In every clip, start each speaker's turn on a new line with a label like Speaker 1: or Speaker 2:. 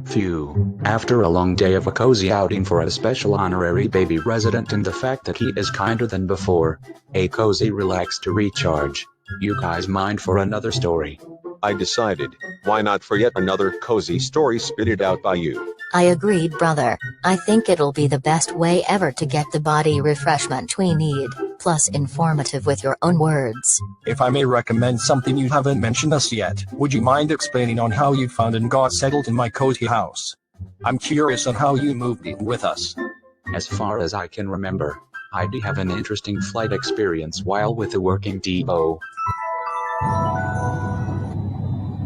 Speaker 1: Phew, after a long day of a cozy outing for a special honorary baby resident and the fact that he is kinder than before, a cozy relax to recharge. You guys mind for another story?
Speaker 2: I decided, why not for yet another cozy story spitted out by you?
Speaker 3: I agreed, brother. I think it'll be the best way ever to get the body refreshment we need, plus informative with your own words.
Speaker 4: If I may recommend something you haven't mentioned us yet, would you mind explaining on how you found and got settled in my cozy house? I'm curious on how you moved in with us.
Speaker 1: As far as I can remember, I did have an interesting flight experience while with the working Dibo.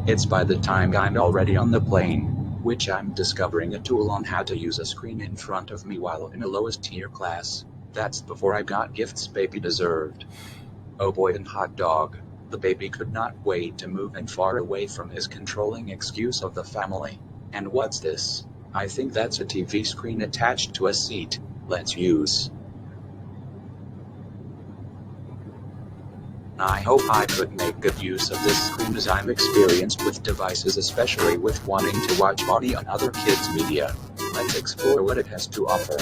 Speaker 1: It's by the time I'm already on the plane, which I'm discovering a tool on how to use a screen in front of me while in a lowest tier class. That's before I got gifts baby deserved. Oh boy, and hot dog, the baby could not wait to move in far away from his controlling excuse of the family. And what's this? I think that's a TV screen attached to a seat. Let's use. I hope I could make good use of this screen as I'm experienced with devices, especially with wanting to watch Barney and other kids' media. Let's explore what it has to offer.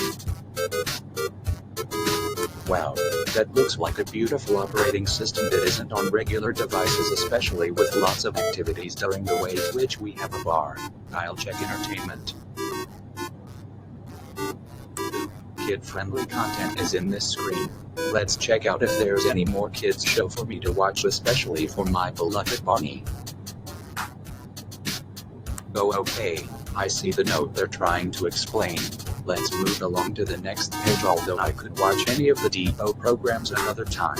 Speaker 1: Wow, that looks like a beautiful operating system that isn't on regular devices, especially with lots of activities during the way to which we have a bar. I'll check entertainment. Kid-friendly content is in this screen. Let's check out if there's any more kids show for me to watch, especially for my beloved Barney. Oh okay, I see the note they're trying to explain. Let's move along to the next page, although I could watch any of the Dibo programs another time.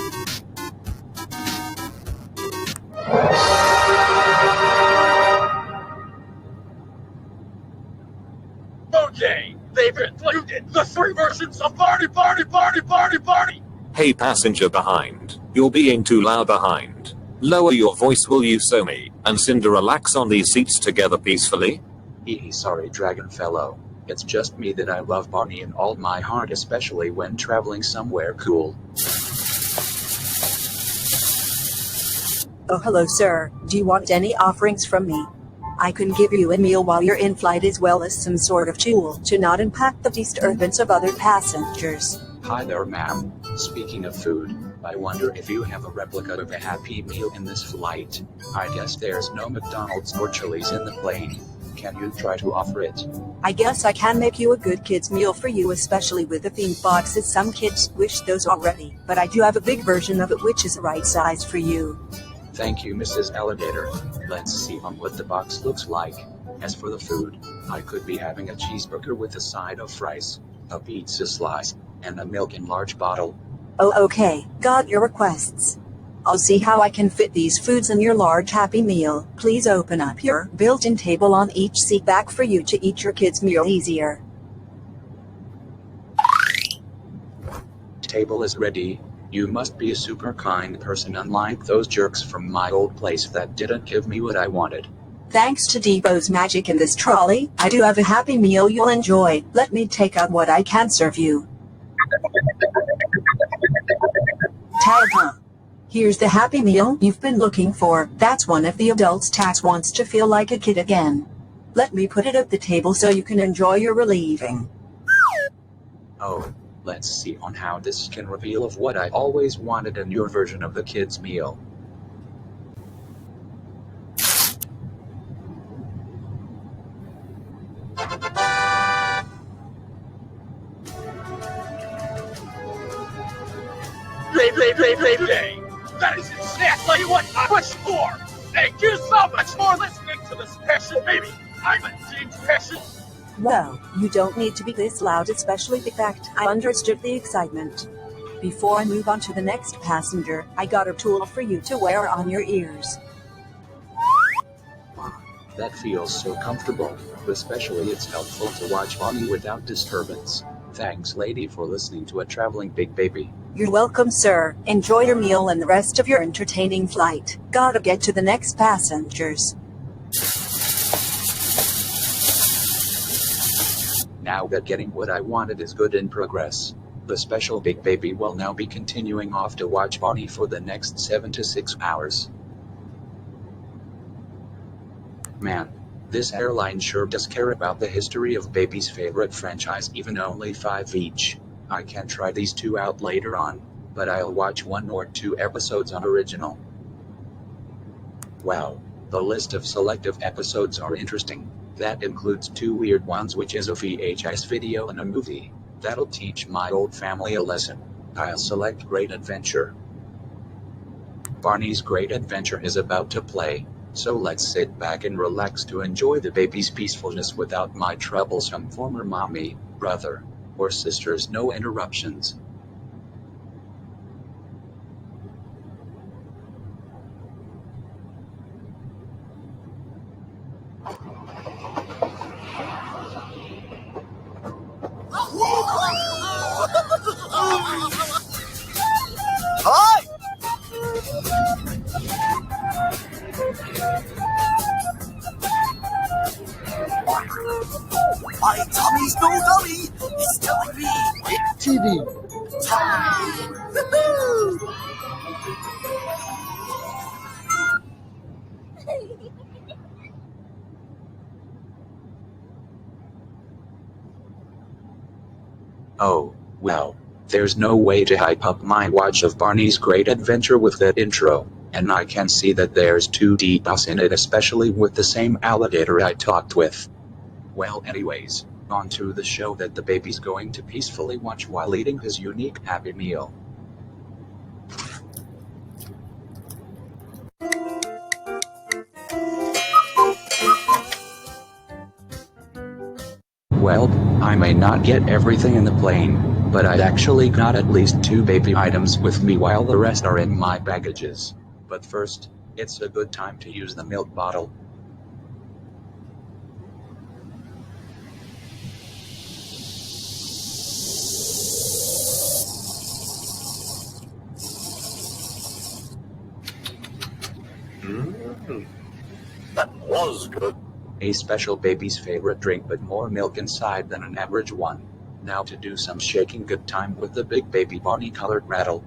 Speaker 5: Okay, they've included the 3 versions of Barney.
Speaker 6: Hey passenger behind, you're being too loud behind. Lower your voice will you, so me and Cinder relax on these seats together peacefully?
Speaker 1: Sorry Dragon Fellow, it's just me that I love Barney in all my heart, especially when traveling somewhere cool.
Speaker 7: Oh hello sir, do you want any offerings from me? I can give you a meal while you're in flight, as well as some sort of tool to not impact the disturbance of other passengers.
Speaker 1: Hi there ma'am, speaking of food, I wonder if you have a replica of a Happy Meal in this flight. I guess there's no McDonald's or Chili's in the plane. Can you try to offer it?
Speaker 7: I guess I can make you a good kids meal for you, especially with the themed boxes. Some kids wish those already, but I do have a big version of it which is the right size for you.
Speaker 1: Thank you Mrs. Alligator. Let's see what the box looks like. As for the food, I could be having a cheeseburger with a side of fries, a pizza slice, and a milk in large bottle.
Speaker 7: Oh okay, got your requests. I'll see how I can fit these foods in your large Happy Meal. Please open up your built-in table on each seat back for you to eat your kids' meal easier.
Speaker 1: Table is ready. You must be a super kind person, unlike those jerks from my old place that didn't give me what I wanted.
Speaker 7: Thanks to Dibo's magic in this trolley, I do have a Happy Meal you'll enjoy. Let me take out what I can serve you. Ta-da! Here's the Happy Meal you've been looking for. That's one of the adults Tax wants to feel like a kid again. Let me put it at the table so you can enjoy your relieving.
Speaker 1: Oh, let's see on how this can reveal of what I always wanted in your version of the kids' meal.
Speaker 5: Play. That is exactly what I wish for. Thank you so much for listening to this passion, baby. I'm a team passion.
Speaker 7: Well, you don't need to be this loud, especially the fact I understood the excitement. Before I move on to the next passenger, I got a tool for you to wear on your ears.
Speaker 1: That feels so comfortable, especially it's helpful to watch Barney without disturbance. Thanks lady for listening to a traveling big baby.
Speaker 7: You're welcome sir, enjoy your meal and the rest of your entertaining flight. Gotta get to the next passengers.
Speaker 1: Now that getting what I wanted is good in progress, the special big baby will now be continuing off to watch Barney for the next 7 to 6 hours. Man, this airline sure does care about the history of baby's favorite franchise, even only 5 each. I can try these 2 out later on, but I'll watch 1 or 2 episodes on original. Wow, the list of selective episodes are interesting. That includes 2 weird ones, which is a VHS video and a movie. That'll teach my old family a lesson. I'll select Great Adventure. Barney's Great Adventure is about to play, so let's sit back and relax to enjoy the baby's peacefulness without my troublesome former mommy, brother, or sister's no interruptions.
Speaker 5: Hi! My tummy's no dummy! It's telling me it's
Speaker 8: TV.
Speaker 5: time! Woohoo!
Speaker 1: Oh, well, there's no way to hype up my watch of Barney's Great Adventure with that intro, and I can see that there's 2 Dibos in it, especially with the same alligator I talked with. Well, anyways, on to the show that the baby's going to peacefully watch while eating his unique Happy Meal. Well, I may not get everything in the plane, but I'd actually got at least 2 baby items with me while the rest are in my baggages. But first, it's a good time to use the milk bottle.
Speaker 5: That was good.
Speaker 1: A special baby's favorite drink, but more milk inside than an average one. Now to do some shaking good time with the big baby Barney colored rattle.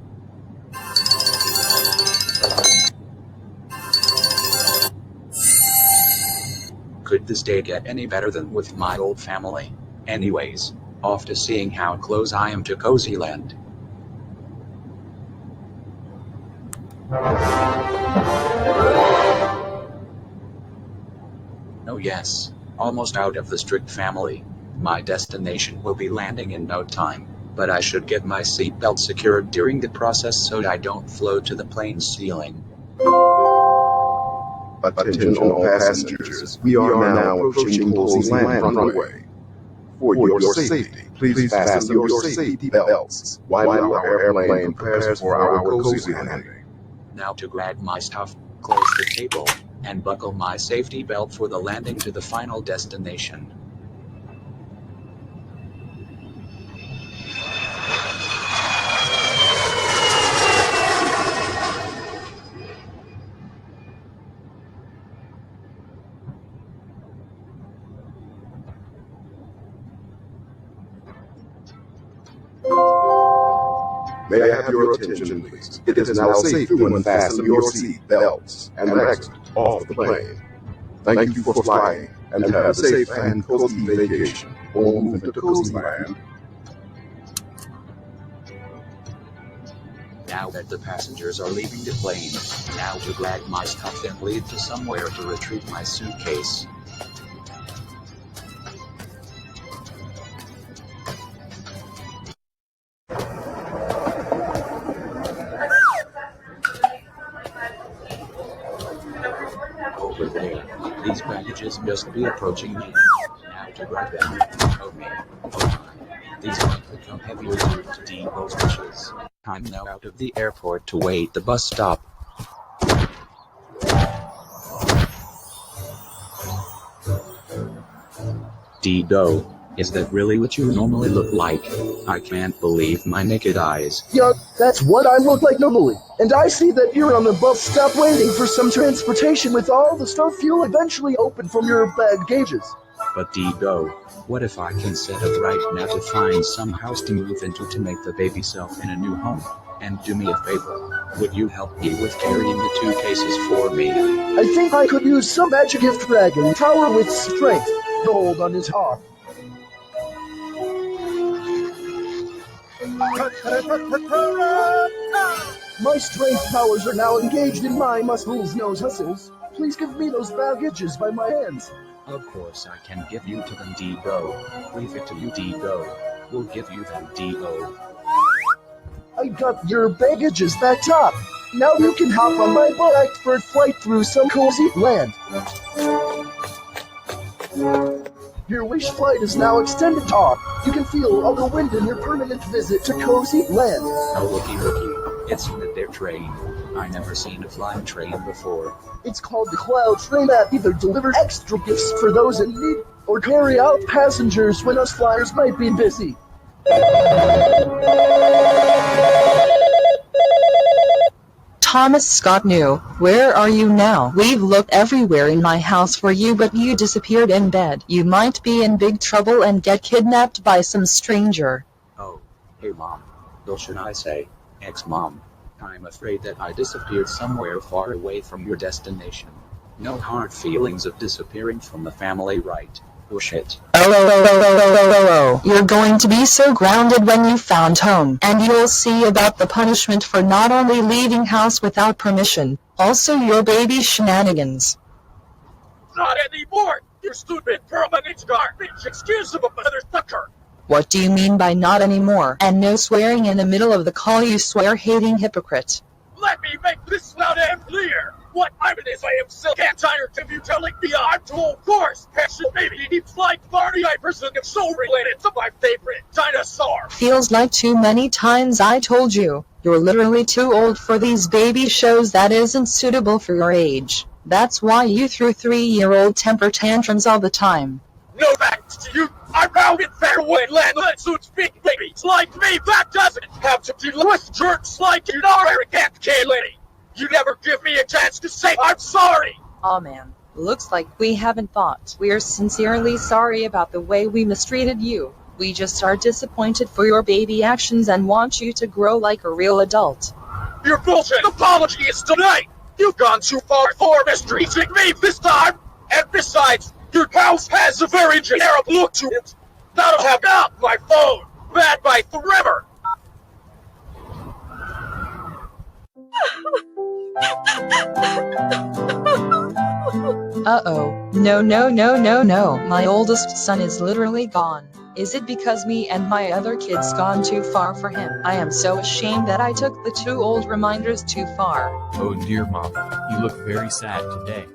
Speaker 1: Could this day get any better than with my old family? Anyways, off to seeing how close I am to Cozy Land. Oh yes, almost out of the strict family. My destination will be landing in no time, but I should get my seatbelt secured during the process so I don't float to the plane's ceiling.
Speaker 9: Attention all passengers, we are now approaching Cozy Land runway. For your safety, please fasten your safety belts while our airplane prepares for our cozy landing.
Speaker 1: Now to grab my stuff, close the table, and buckle my safety belt for the landing to the final destination.
Speaker 9: May I have your attention, please? It is now safe to unfasten your seat belts and exit off the plane. Thank you for flying, and have a safe and cozy vacation. Or move into Cozy Land.
Speaker 1: Now that the passengers are leaving the plane, now to grab my stuff and lead to somewhere to retrieve my suitcase. Over there, these packages must be approaching me. Now to grab them. Oh man, oh my. These might become heavier due to Dibo's wishes. I'm now out of the airport to wait the bus stop. Dibo, is that really what you normally look like? I can't believe my naked eyes.
Speaker 8: Yeah, that's what I look like normally. And I see that you're on the bus stop waiting for some transportation with all the stuff you'll eventually open from your bag gauges.
Speaker 1: But Dibo, what if I can set up right now to find some house to move into to make the baby self in a new home? And do me a favor. Would you help me with carrying the 2 cases for me?
Speaker 8: I think I could use some magic gift dragon power with strength. Gold on his heart. My strength powers are now engaged in my muscles, nose hustles. Please give me those baggages by my hands.
Speaker 1: Of course I can give you to them, Dibo. Leave it to you, Dibo. We'll give you them, Dibo.
Speaker 8: I got your baggages backed up. Now you can hop on my bike for a flight through some cozy land. Your wish flight is now extended, Todd. You can feel all the wind in your permanent visit to cozy land.
Speaker 1: Oh, looky. It's their train. I never seen a flying train before.
Speaker 8: It's called the Cloud Train that either delivers extra gifts for those in need or carry out passengers when us flyers might be busy.
Speaker 10: Thomas Scott New, where are you now? We've looked everywhere in my house for you, but you disappeared in bed. You might be in big trouble and get kidnapped by some stranger.
Speaker 1: Oh, hey Mom. Or should I say, ex-Mom. I'm afraid that I disappeared somewhere far away from your destination. No hard feelings of disappearing from the family, right? Oh shit.
Speaker 10: Oh. You're going to be so grounded when you found home, and you'll see about the punishment for not only leaving house without permission, also your baby shenanigans.
Speaker 5: Not anymore! You stupid permanent garbage excuse of a motherfucker!
Speaker 10: What do you mean by not anymore? And no swearing in the middle of the call, you swear-hating hypocrite.
Speaker 5: Let me make this loud and clear! What I'm in is I am still tired of you telling me I'm too old course! Passion baby keeps like Barney, I person is so related to my favorite dinosaur!
Speaker 10: Feels like too many times I told you. You're literally too old for these baby shows that isn't suitable for your age. That's why you threw 3-year-old temper tantrums all the time.
Speaker 5: No thanks to you! I'm now in fairway land, let's speak babies like me that doesn't have to deal with jerks like you, no arrogant K-lady! You never give me a chance to say I'm sorry!
Speaker 10: Aw man, looks like we haven't thought. We're sincerely sorry about the way we mistreated you. We just are disappointed for your baby actions and want you to grow like a real adult.
Speaker 5: Your bullshit apology is tonight! You've gone too far for mistreating me this time! And besides, your house has a very generic look to it! That'll have out my phone! Bad by forever!
Speaker 10: Uh-oh. No. My oldest son is literally gone. Is it because me and my other kids gone too far for him? I am so ashamed that I took the 2 old reminders too far.
Speaker 11: Oh dear Mom, you look very sad today.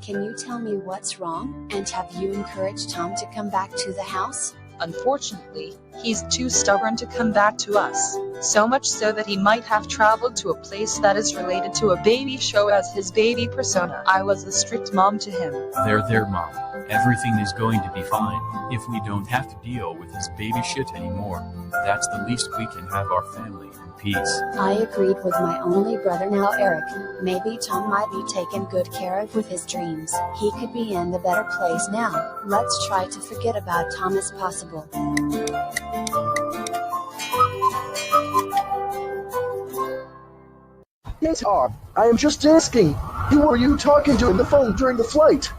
Speaker 12: Can you tell me what's wrong, and have you encouraged Tom to come back to the house?
Speaker 10: Unfortunately, he's too stubborn to come back to us. So much so that he might have traveled to a place that is related to a baby show as his baby persona. I was a strict mom to him.
Speaker 11: There Mom. Everything is going to be fine. If we don't have to deal with his baby shit anymore, that's the least we can have our family in peace.
Speaker 12: I agreed with my only brother now, Eric. Maybe Tom might be taken good care of with his dreams. He could be in the better place now. Let's try to forget about Tom as possible.
Speaker 8: Hey Todd, I am just asking, who were you talking to on the phone during the flight?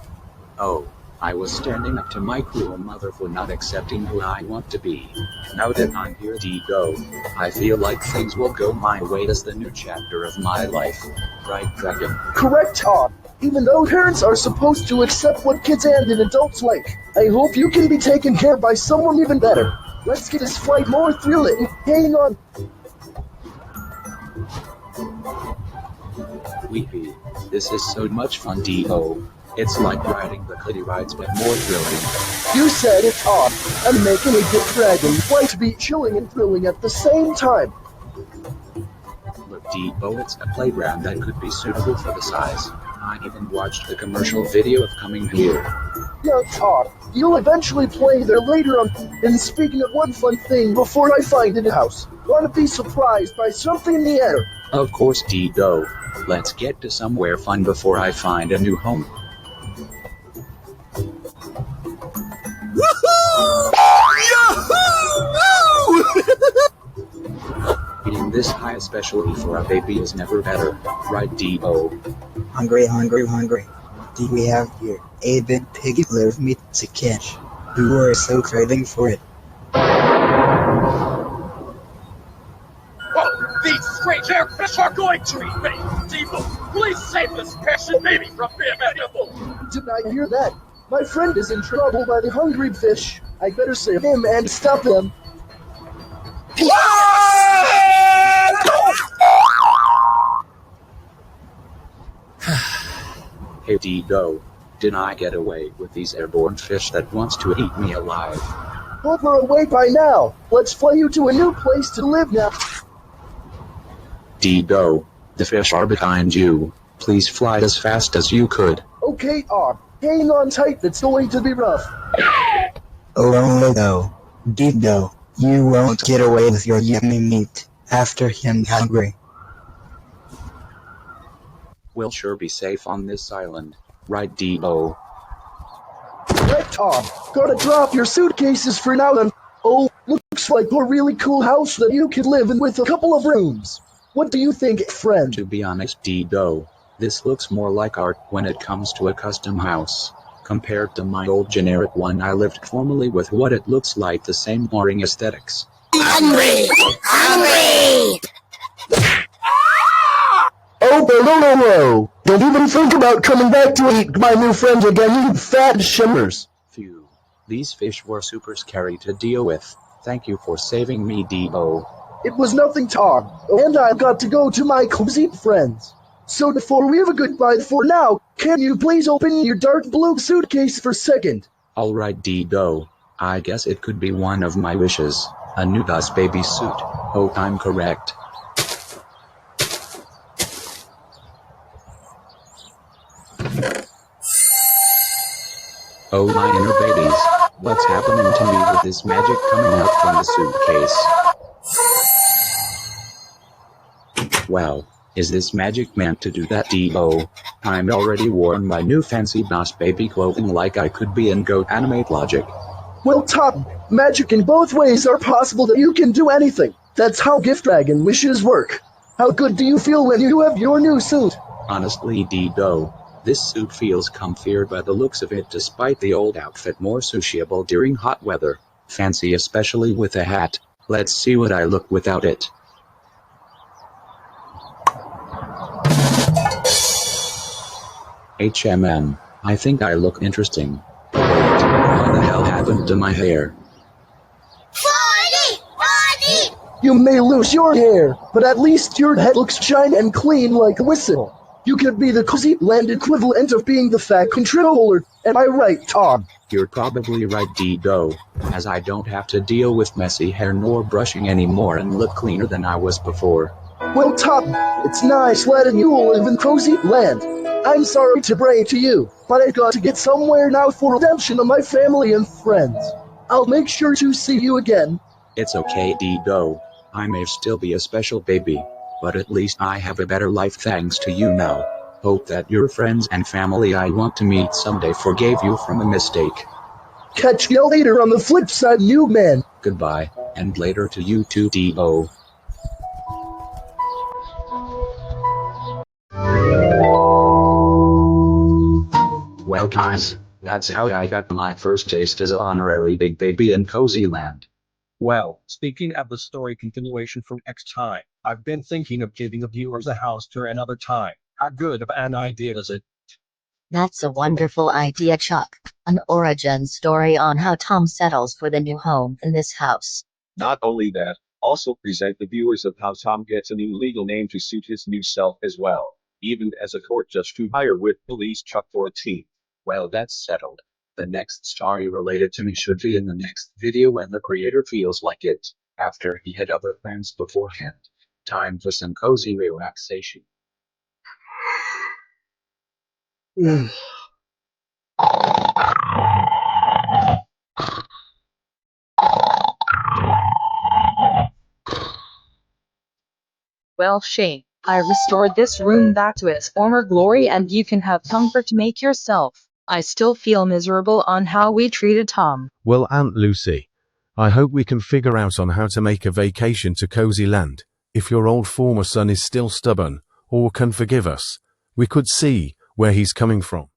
Speaker 1: Oh, I was standing up to my cruel mother for not accepting who I want to be. Now that I'm here, Dibo, I feel like things will go my way as the new chapter of my life. Right, Dragon?
Speaker 8: Correct, Todd. Even though parents are supposed to accept what kids and adults like, I hope you can be taken care of by someone even better. Let's get this flight more thrilling. Hang on.
Speaker 1: Weepy. This is so much fun, Dibo. It's like riding the kiddie rides, but more thrilling.
Speaker 8: You said it, Todd. I'm making a gift dragon flight to be chilling and thrilling at the same time.
Speaker 1: Look, Dibo, it's a playground that could be suitable for the size. I even watched the commercial video of coming here.
Speaker 8: Yeah, Todd, you'll eventually play there later on. And speaking of one fun thing before I find it in the house, want to be surprised by something in the air?
Speaker 1: Of course, Dibo. Let's get to somewhere fun before I find a new home.
Speaker 5: Woohoo! Yahoo!
Speaker 1: This high, especially for a baby, is never better. Right, Dibo?
Speaker 13: Hungry, hungry, hungry. Do we have here a big piggy liver meat to catch? You are so craving for it.
Speaker 5: Oh, these strange airfish are going to eat me! Dibo, please save this passion baby from being edible!
Speaker 8: Did I hear that? My friend is in trouble by the hungry fish. I better save him and stop them.
Speaker 1: Hey Dibo, did I get away with these airborne fish that wants to eat me alive?
Speaker 8: Hope we're away by now. Let's fly you to a new place to live now.
Speaker 1: Dibo, the fish are behind you. Please fly as fast as you could.
Speaker 8: Okay, hang on tight, it's going to be rough.
Speaker 13: Oh no, Dibo, you won't get away with your yummy meat. After him, hungry.
Speaker 1: We'll sure be safe on this island. Right, Dibo?
Speaker 8: Right, Tom. Gotta drop your suitcases for now then. Oh, looks like a really cool house that you could live in with a couple of rooms. What do you think, friend?
Speaker 1: To be honest, Dibo, this looks more like art when it comes to a custom house. Compared to my old generic one I lived formerly with what it looks like the same boring aesthetics.
Speaker 14: Hungry! Hungry!
Speaker 8: Oh, no. Don't even think about coming back to eat my new friend again, you fat shimmers.
Speaker 1: Phew. These fish were super scary to deal with. Thank you for saving me, Dibo.
Speaker 8: It was nothing, Tom. And I've got to go to my cozy friends. So before we have a goodbye for now, can you please open your dark blue suitcase for a second?
Speaker 1: Alright, Dibo. I guess it could be one of my wishes. A new dust baby suit. Hope I'm correct. Oh my inner babies, what's happening to me with this magic coming out from the suitcase? Wow, is this magic meant to do that, Dibo? I'm already wearing my new fancy boss baby clothing like I could be in GoAnimate Logic.
Speaker 8: Well, Tom, magic in both ways are possible that you can do anything. That's how Gift Dragon wishes work. How good do you feel when you have your new suit?
Speaker 1: Honestly, Dibo, this suit feels comfier by the looks of it despite the old outfit more sociable during hot weather. Fancy especially with a hat. Let's see what I look without it. I think I look interesting. Wait, what the hell happened to my hair?
Speaker 14: Barney!
Speaker 8: You may lose your hair, but at least your head looks shiny and clean like a whistle. You could be the cozy land equivalent of being the fat controller. Am I right, Tom?
Speaker 1: You're probably right, Dibo, as I don't have to deal with messy hair nor brushing anymore and look cleaner than I was before.
Speaker 8: Well, Tom, it's nice letting you live in cozy land. I'm sorry to break to you, but I've got to get somewhere now for redemption of my family and friends. I'll make sure to see you again.
Speaker 1: It's okay, Dibo. I may still be a special baby, but at least I have a better life thanks to you now. Hope that your friends and family I want to meet someday forgave you from a mistake.
Speaker 8: Catch you later on the flip side, you man.
Speaker 1: Goodbye, and later to you too, Dibo. Well guys, that's how I got my first taste as an honorary big baby in Cozy Land.
Speaker 4: Well, speaking of the story continuation for next time, I've been thinking of giving the viewers a house tour another time. How good of an idea is it?
Speaker 3: That's a wonderful idea, Chuck. An origin story on how Tom settles for the new home in this house.
Speaker 2: Not only that, also present the viewers of how Tom gets a new legal name to suit his new self as well, even as a court judge to hire with police Chuck for a team.
Speaker 1: Well, that's settled. The next story related to me should be in the next video when the creator feels like it, after he had other plans beforehand. Time for some cozy relaxation.
Speaker 10: Well, Shane, I restored this room back to its former glory and you can have comfort to make yourself. I still feel miserable on how we treated Tom.
Speaker 15: Well, Aunt Lucy, I hope we can figure out on how to make a vacation to Cozy Land. If your old former son is still stubborn or can forgive us, we could see where he's coming from.